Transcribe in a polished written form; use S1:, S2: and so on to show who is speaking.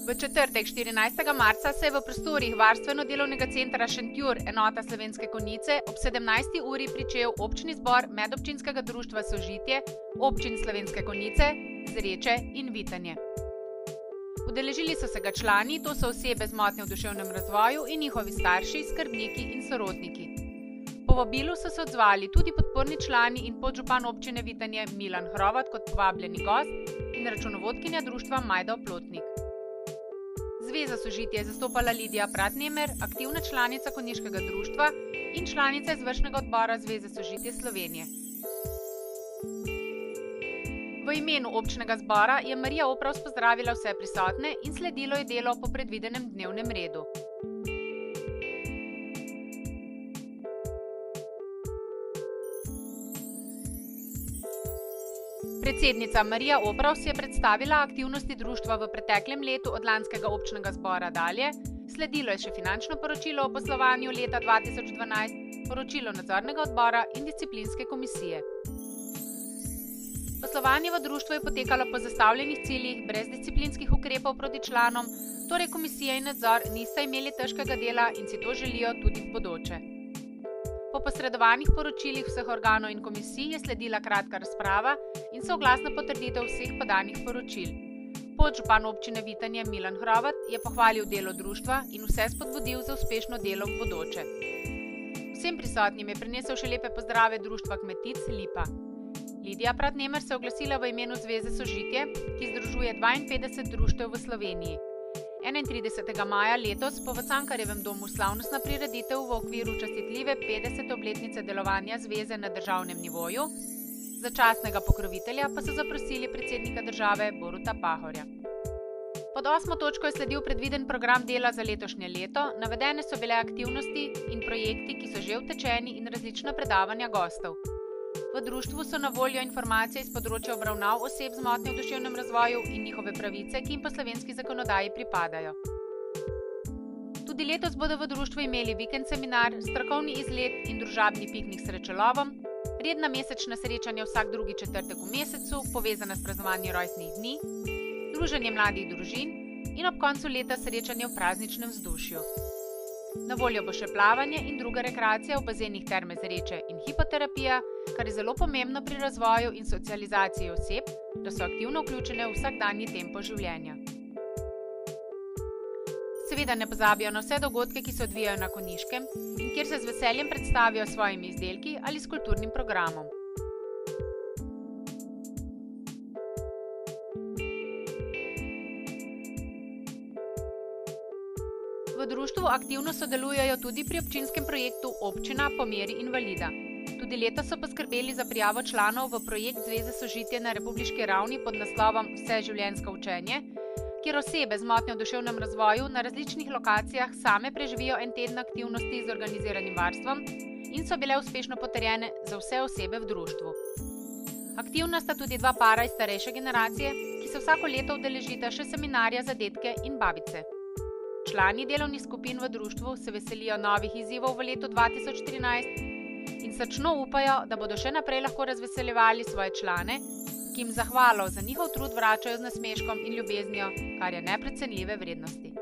S1: V četrtek 14. marca se je v prostorih Varstveno-delovnega centra Šentjur enota Slovenske Konjice ob 17. uri pričel občni zbor medobčinskega društva Sožitje občin Slovenske Konjice, Zreče in Vitanje. Udeležili so se ga člani, to so osebe z motnjo v duševnem razvoju in njihovi starši, skrbniki in sorodniki. Po vabilu so se odzvali tudi podporni člani in podžupan občine Vitanje Milan Hrovat kot povabljeni gost in računovodkinja društva Majda Oplotnik. Zveza Sožitje je zastopala Lidija Pratnemer, aktivna članica konjiškega društva in članica izvršnega odbora Zveze Sožitje Slovenije. V imenu občnega zbora je Marija Opravs pozdravila vse prisotne in sledilo je delo po predvidenem dnevnem redu. Predsednica Marija Opravs je predstavila aktivnosti društva v preteklem letu od lanskega občnega zbora dalje, sledilo je še finančno poročilo o poslovanju leta 2012, poročilo nadzornega odbora in disciplinske komisije. Poslovanje v društvu je potekalo po zastavljenih ciljih, brez disciplinskih ukrepov proti članom, torej komisija in nadzor nista imeli težkega dela in si to želijo tudi v bodoče. Po posredovanih poročilih vseh organov in komisij je sledila kratka razprava in soglasna potrditev vseh podanih poročil. Podžupan občine Vitanje Milan Hrovat je pohvalil delo društva in vse spodbudil za uspešno delo v bodoče. Vsem prisotnim je prinesel še lepe pozdrave društva kmetic Lipa. Lidija Pratnemer se je oglasila v imenu Zveze Sožitje, ki združuje 52 društev v Sloveniji. 31. maja letos bo v Cankarjevem domu slavnostna prireditev v okviru častitljive 50. obletnice delovanja zveze na državnem nivoju. Za častnega pokrovitelja pa so zaprosili predsednika države Boruta Pahorja. Pod 8. točko je sledil predviden program dela za letošnje leto, navedene so bile aktivnosti in projekti, ki so že utečeni in različna predavanja gostov. V društvu so na voljo informacije iz področja obravnav oseb z motnjo v duševnem razvoju in njihove pravice, ki jim po slovenski zakonodaji pripadajo. Tudi letos bodo v društvu imeli vikend seminar, strokovni izlet in družabni piknik s srečelovom, redna mesečna srečanja vsak drugi četrtek v mesecu, povezana s praznovanjem rojstnih dni, druženje mladih družin in ob koncu leta srečanje v prazničnem vzdušju. Na voljo bo še plavanje in druga rekreacija v bazenih Terme Zreče in hipoterapija, kar je zelo pomembno pri razvoju in socializaciji oseb, da so aktivno vključene v vsakdanji tempo življenja. Seveda ne pozabijo na vse dogodke, ki se odvijajo na Konjiškem in kjer se z veseljem predstavijo s svojimi izdelki ali s kulturnim programom. V društvu aktivno sodelujejo tudi pri občinskem projektu Občina po meri invalida. Tudi letos so poskrbeli za prijavo članov v projekt Zveze Sožitje na republiški ravni pod naslovom Vseživljenjsko učenje, kjer osebe z motnjo v duševnem razvoju na različnih lokacijah same preživijo en teden aktivnosti z organiziranim varstvom in so bile uspešno potrjene za vse osebe v društvu. Aktivna sta tudi dva para iz starejše generacije, ki se vsako leto udeležita še seminarja za dedke in babice. Člani delovnih skupin v društvu se veselijo novih izzivov v letu 2013 in srčno upajo, da bodo še naprej lahko razveseljevali svoje člane, ki jim zahvalo za njihov trud vračajo z nasmeškom in ljubeznijo, kar je neprecenljive vrednosti.